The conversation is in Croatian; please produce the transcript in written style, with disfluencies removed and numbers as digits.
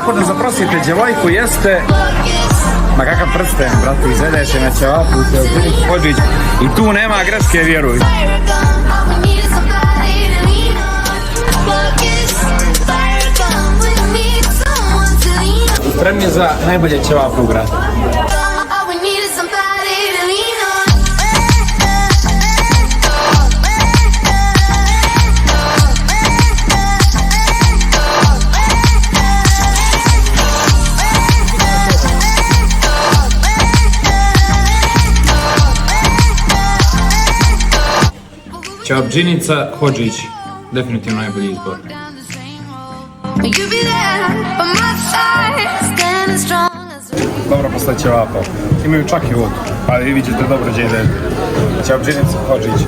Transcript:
kako da zaprosite djevojku jeste... Ma kakav prsten, brate, izvedeš je na ćevapu u Ćevabdžinici Hodžić i tu nema greške, vjeruj. Spremni za najbolje ćevape u gradu. Ćevabdžinica Hodžić, definitivno najbolji izbor. Dobro posle ćevapa. Imaju čak i vodu, ali vi vidite dobro gdje ide. Ćevabdžinica Hodžić.